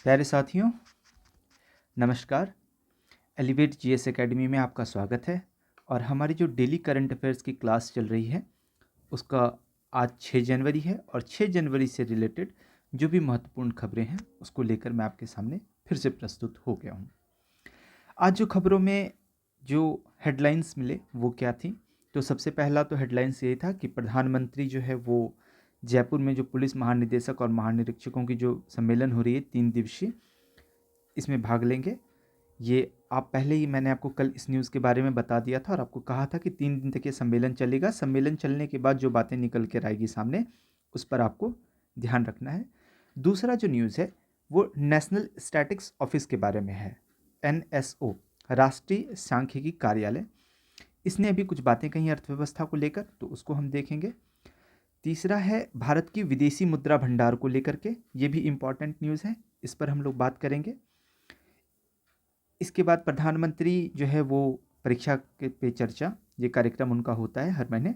प्यारे साथियों, नमस्कार। एलिवेट जीएस एकेडमी में आपका स्वागत है। और हमारी जो डेली करंट अफेयर्स की क्लास चल रही है उसका आज 6 जनवरी है और 6 जनवरी से रिलेटेड जो भी महत्वपूर्ण खबरें हैं उसको लेकर मैं आपके सामने फिर से प्रस्तुत हो गया हूँ। आज जो खबरों में जो हेडलाइंस मिले वो क्या थी, तो सबसे पहला तो हेडलाइंस ये था कि प्रधानमंत्री जो है वो जयपुर में जो पुलिस महानिदेशक और महानिरीक्षकों की जो सम्मेलन हो रही है 3 दिवसीय, इसमें भाग लेंगे। ये आप पहले ही मैंने आपको कल इस न्यूज़ के बारे में बता दिया था और आपको कहा था कि 3 दिन तक ये सम्मेलन चलेगा। सम्मेलन चलने के बाद जो बातें निकल कर आएगी सामने उस पर आपको ध्यान रखना है। दूसरा जो न्यूज़ है वो नेशनल स्टैटिक्स ऑफिस के बारे में है, NSO, राष्ट्रीय सांख्यिकी कार्यालय। इसने अभी कुछ बातें कही अर्थव्यवस्था को लेकर, तो उसको हम देखेंगे। तीसरा है भारत की विदेशी मुद्रा भंडार को लेकर के, ये भी इम्पॉर्टेंट न्यूज़ है, इस पर हम लोग बात करेंगे। इसके बाद प्रधानमंत्री जो है वो परीक्षा के पे चर्चा, ये कार्यक्रम उनका होता है हर महीने।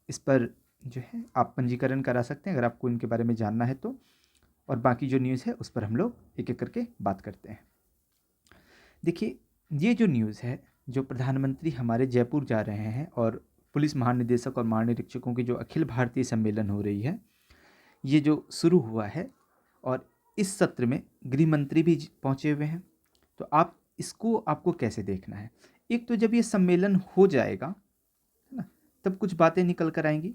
इस पर जो है आप पंजीकरण करा सकते हैं अगर आपको इनके बारे में जानना है तो। और बाकी जो न्यूज़ है उस पर हम लोग एक एक करके बात करते हैं। देखिए, ये जो न्यूज़ है, जो प्रधानमंत्री हमारे जयपुर जा रहे हैं और पुलिस महानिदेशक और महानिरीक्षकों की जो अखिल भारतीय सम्मेलन हो रही है, ये जो शुरू हुआ है और इस सत्र में गृह मंत्री भी पहुंचे हुए हैं। तो आप इसको आपको कैसे देखना है? एक तो जब ये सम्मेलन हो जाएगा, है ना, तब कुछ बातें निकल कर आएंगी।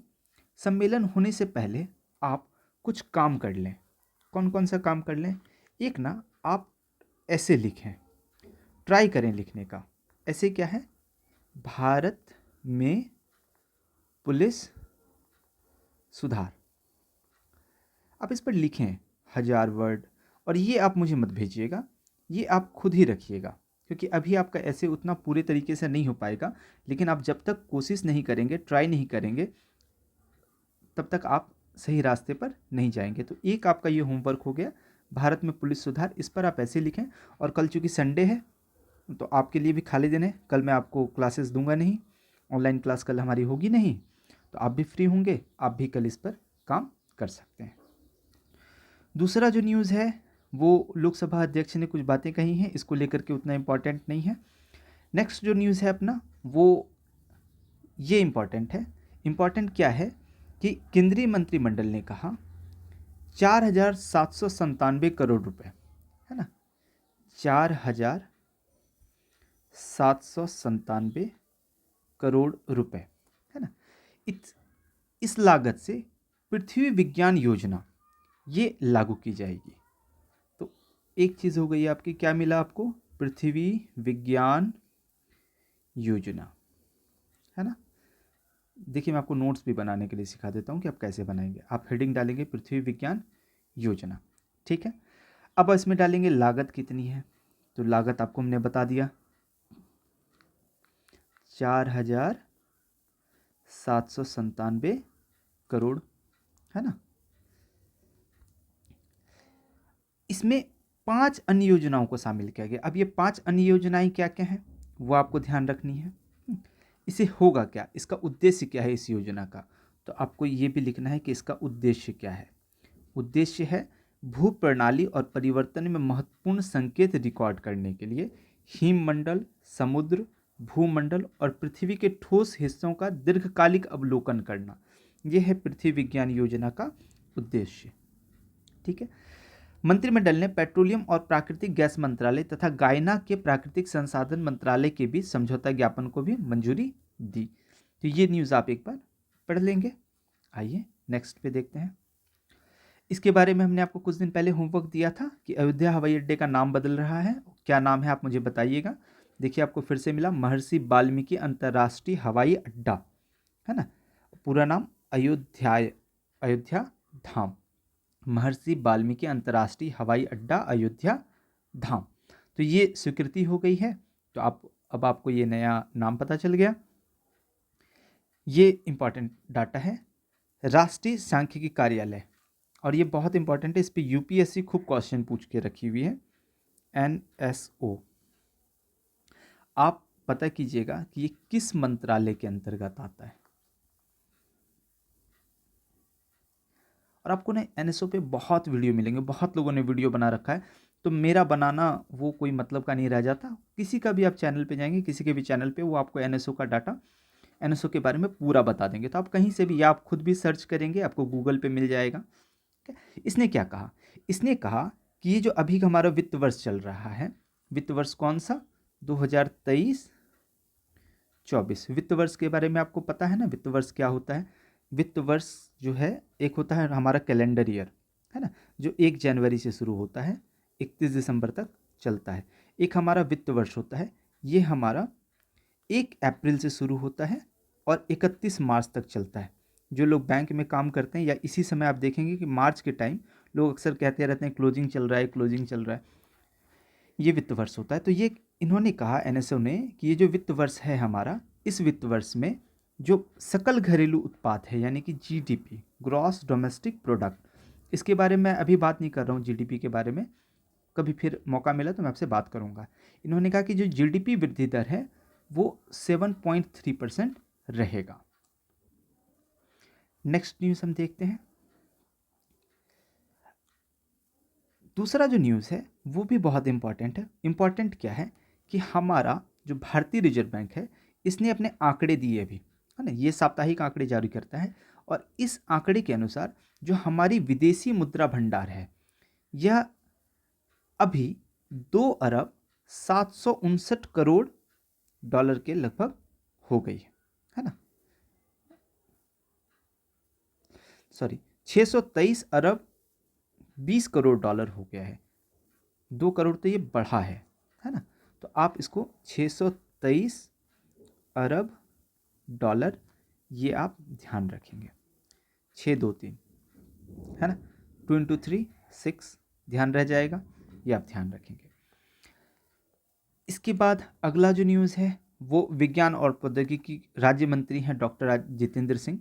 सम्मेलन होने से पहले आप कुछ काम कर लें। कौन कौन सा काम कर लें? एक ना, आप ऐसे लिखें, ट्राई करें लिखने का। ऐसे क्या है? भारत में पुलिस सुधार। आप इस पर लिखें 1000 वर्ड। और ये आप मुझे मत भेजिएगा, ये आप खुद ही रखिएगा, क्योंकि अभी आपका ऐसे उतना पूरे तरीके से नहीं हो पाएगा। लेकिन आप जब तक कोशिश नहीं करेंगे, ट्राई नहीं करेंगे, तब तक आप सही रास्ते पर नहीं जाएंगे। तो एक आपका ये होमवर्क हो गया, भारत में पुलिस सुधार, इस पर आप ऐसे लिखें। और कल चूँकि संडे है तो आपके लिए भी खाली दिन है। कल मैं आपको क्लासेस दूंगा नहीं, ऑनलाइन क्लास कल हमारी होगी नहीं, तो आप भी फ्री होंगे, आप भी कल इस पर काम कर सकते हैं। दूसरा जो न्यूज़ है वो लोकसभा अध्यक्ष ने कुछ बातें कही हैं, इसको लेकर के उतना इम्पॉर्टेंट नहीं है। नेक्स्ट जो न्यूज़ है अपना, वो ये इम्पॉर्टेंट है। इम्पॉर्टेंट क्या है कि केंद्रीय मंत्रिमंडल ने कहा 4797 करोड़ रुपए, है ना, 4797 करोड़ रुपए, है ना। इस लागत से पृथ्वी विज्ञान योजना ये लागू की जाएगी। तो एक चीज़ हो गई आपकी, क्या मिला आपको? पृथ्वी विज्ञान योजना, है ना। देखिए, मैं आपको नोट्स भी बनाने के लिए सिखा देता हूँ कि आप कैसे बनाएंगे। आप हेडिंग डालेंगे पृथ्वी विज्ञान योजना, ठीक है। अब इसमें डालेंगे लागत कितनी है, तो लागत आपको हमने बता दिया 4797 करोड़, है ना। इसमें 5 अन्य योजनाओं को शामिल किया गया। अब ये 5 अन्य योजनाएं क्या क्या हैं वो आपको ध्यान रखनी है। इसे होगा क्या, इसका उद्देश्य क्या है इस योजना का, तो आपको ये भी लिखना है कि इसका उद्देश्य क्या है। उद्देश्य है भू प्रणाली और परिवर्तन में महत्वपूर्ण संकेत रिकॉर्ड करने के लिए हिममंडल, समुद्र, भूमंडल और पृथ्वी के ठोस हिस्सों का दीर्घकालिक अवलोकन करना। यह है पृथ्वी विज्ञान योजना का उद्देश्य, ठीक है। मंत्रिमंडल ने पेट्रोलियम और प्राकृतिक गैस मंत्रालय तथा गायना के प्राकृतिक संसाधन मंत्रालय के बीच समझौता ज्ञापन को भी मंजूरी दी। तो ये न्यूज़ आप एक बार पढ़ लेंगे। आइए नेक्स्ट पे देखते हैं। इसके बारे में हमने आपको कुछ दिन पहले होमवर्क दिया था कि अयोध्या हवाई अड्डे का नाम बदल रहा है। क्या नाम है आप मुझे बताइएगा। देखिए, आपको फिर से मिला महर्षि वाल्मीकि अंतर्राष्ट्रीय हवाई अड्डा, है ना। पूरा नाम अयोध्या धाम, महर्षि वाल्मीकि अंतर्राष्ट्रीय हवाई अड्डा अयोध्या धाम। तो ये स्वीकृति हो गई है। तो अब आपको ये नया नाम पता चल गया। ये इंपॉर्टेंट डाटा है, राष्ट्रीय सांख्यिकी कार्यालय। और ये बहुत इंपॉर्टेंट है, इस पे यूपीएससी खूब क्वेश्चन पूछ के रखी हुई है। NSO, आप पता कीजिएगा कि ये किस मंत्रालय के अंतर्गत आता है। और आपको ना NSO पे बहुत वीडियो मिलेंगे, बहुत लोगों ने वीडियो बना रखा है, तो मेरा बनाना वो कोई मतलब का नहीं रह जाता। किसी का भी आप चैनल पे जाएंगे, किसी के भी चैनल पे, वो आपको एनएसओ का डाटा, एनएसओ के बारे में पूरा बता देंगे। तो आप कहीं से भी, या आप खुद भी सर्च करेंगे, आपको गूगल पे मिल जाएगा। इसने क्या कहा? इसने कहा कि ये जो अभी का हमारा वित्त वर्ष चल रहा है, वित्त वर्ष कौन सा? 2023-24 वित्त वर्ष के बारे में आपको पता है ना, वित्त वर्ष क्या होता है? वित्त वर्ष जो है, एक होता है हमारा कैलेंडर ईयर, है ना, जो 1 जनवरी से शुरू होता है, 31 दिसंबर तक चलता है। एक हमारा वित्त वर्ष होता है, ये हमारा 1 अप्रैल से शुरू होता है और 31 मार्च तक चलता है। जो लोग बैंक में काम करते हैं, या इसी समय आप देखेंगे कि मार्च के टाइम लोग अक्सर कहते रहते हैं क्लोजिंग चल रहा है, क्लोजिंग चल रहा है, ये वित्त वर्ष होता है। तो ये इन्होंने कहा, एनएसओ ने, कि ये जो वित्त वर्ष है हमारा, इस वित्त वर्ष में जो सकल घरेलू उत्पाद है, यानी कि जीडीपी, ग्रॉस डोमेस्टिक प्रोडक्ट, इसके बारे में अभी बात नहीं कर रहा हूँ, जीडीपी के बारे में कभी फिर मौका मिला तो मैं आपसे बात करूँगा। इन्होंने कहा कि जो जीडीपी वृद्धि दर है वो 7.3% रहेगा। नेक्स्ट न्यूज़ हम देखते हैं। दूसरा जो न्यूज़ है वो भी बहुत इंपॉर्टेंट है। इंपॉर्टेंट क्या है कि हमारा जो भारतीय रिजर्व बैंक है, इसने अपने आंकड़े दिए अभी, है ना, ये साप्ताहिक आंकड़े जारी करता है, और इस आंकड़े के अनुसार जो हमारी विदेशी मुद्रा भंडार है, यह अभी 2 अरब 759 करोड़ डॉलर के लगभग हो गई है ना, सॉरी, 623 अरब 20 करोड़ डॉलर हो गया है। 2 करोड़ तो ये बढ़ा है ना। तो आप इसको 623 अरब डॉलर, ये आप ध्यान रखेंगे, 623, है ना, 2 × 3 6 ध्यान रह जाएगा, ये आप ध्यान रखेंगे। इसके बाद अगला जो न्यूज़ है वो विज्ञान और प्रौद्योगिकी राज्य मंत्री हैं डॉक्टर जितेंद्र सिंह।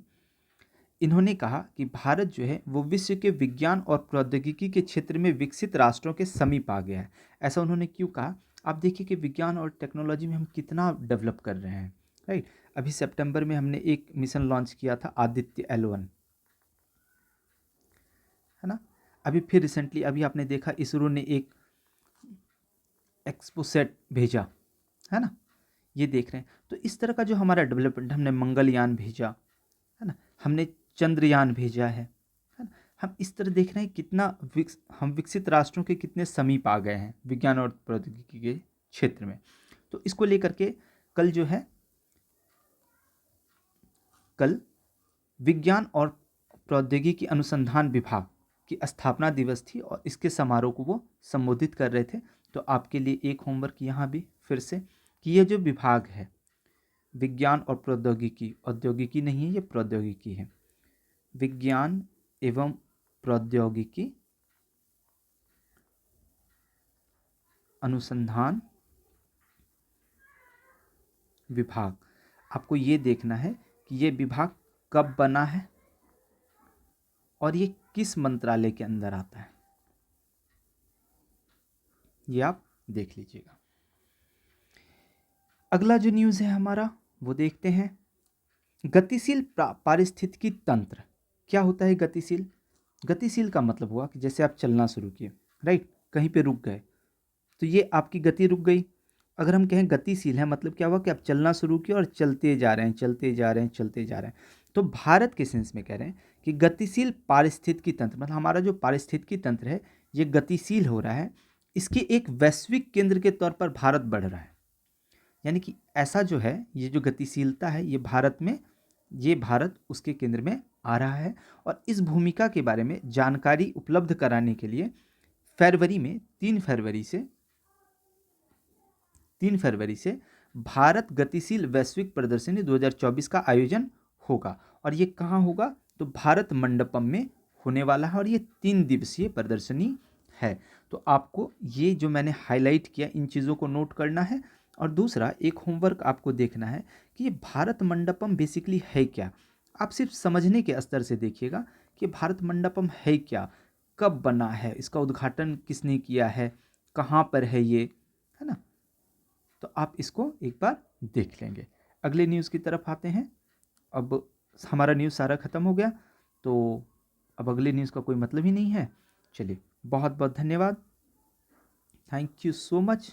इन्होंने कहा कि भारत जो है वो विश्व के विज्ञान और प्रौद्योगिकी के क्षेत्र में विकसित राष्ट्रों के समीप आ गया है। ऐसा उन्होंने क्यों कहा? आप देखिए कि विज्ञान और टेक्नोलॉजी में हम कितना डेवलप कर रहे हैं, राइट। अभी सितंबर में हमने एक मिशन लॉन्च किया था, आदित्य L1, है ना। अभी फिर रिसेंटली अभी आपने देखा इसरो ने एक एक्सपोसेट भेजा, है ना, ये देख रहे हैं। तो इस तरह का जो हमारा डेवलपमेंट, हमने मंगलयान भेजा, है ना, हमने चंद्रयान भेजा है ना। हम इस तरह देख रहे हैं कितना हम विकसित राष्ट्रों के कितने समीप आ गए हैं विज्ञान और प्रौद्योगिकी के क्षेत्र में। तो इसको लेकर के कल जो है, कल विज्ञान और प्रौद्योगिकी अनुसंधान विभाग की स्थापना दिवस थी, और इसके समारोह को वो संबोधित कर रहे थे। तो आपके लिए एक होमवर्क यहाँ भी फिर से, कि ये जो विभाग है विज्ञान और प्रौद्योगिकी, औद्योगिकी नहीं है, ये प्रौद्योगिकी है, विज्ञान एवं प्रौद्योगिकी अनुसंधान विभाग, आपको ये देखना है कि ये विभाग कब बना है और ये किस मंत्रालय के अंदर आता है, ये आप देख लीजिएगा। अगला जो न्यूज़ है हमारा वो देखते हैं, गतिशील पारिस्थितिकी तंत्र। क्या होता है गतिशील? गतिशील का मतलब हुआ कि जैसे आप चलना शुरू किए, राइट, कहीं पे रुक गए, तो ये आपकी गति रुक गई। अगर हम कहें गतिशील है, मतलब क्या हुआ कि आप चलना शुरू किए और चलते जा रहे हैं, चलते जा रहे हैं, चलते जा रहे हैं। तो भारत के सेंस में कह रहे हैं कि गतिशील पारिस्थितिकी तंत्र, मतलब हमारा जो पारिस्थितिकी तंत्र है ये गतिशील हो रहा है, इसके एक वैश्विक केंद्र के तौर पर भारत बढ़ रहा है। यानी कि ऐसा जो है, ये जो गतिशीलता है, ये भारत में, ये भारत उसके केंद्र में आ रहा है। और इस भूमिका के बारे में जानकारी उपलब्ध कराने के लिए फरवरी में 3 फरवरी से भारत गतिशील वैश्विक प्रदर्शनी 2024 का आयोजन होगा। और ये कहाँ होगा? तो भारत मंडपम में होने वाला है, और ये 3 दिवसीय प्रदर्शनी है। तो आपको ये जो मैंने हाईलाइट किया, इन चीज़ों को नोट करना है। और दूसरा एक होमवर्क आपको देखना है कि ये भारत मंडपम बेसिकली है क्या। आप सिर्फ समझने के स्तर से देखिएगा कि भारत मंडपम है क्या, कब बना है, इसका उद्घाटन किसने किया है, कहाँ पर है ये, है ना। तो आप इसको एक बार देख लेंगे। अगले न्यूज़ की तरफ आते हैं। अब हमारा न्यूज़ सारा ख़त्म हो गया, तो अब अगले न्यूज़ का कोई मतलब ही नहीं है। चलिए, बहुत बहुत धन्यवाद। Thank you so much.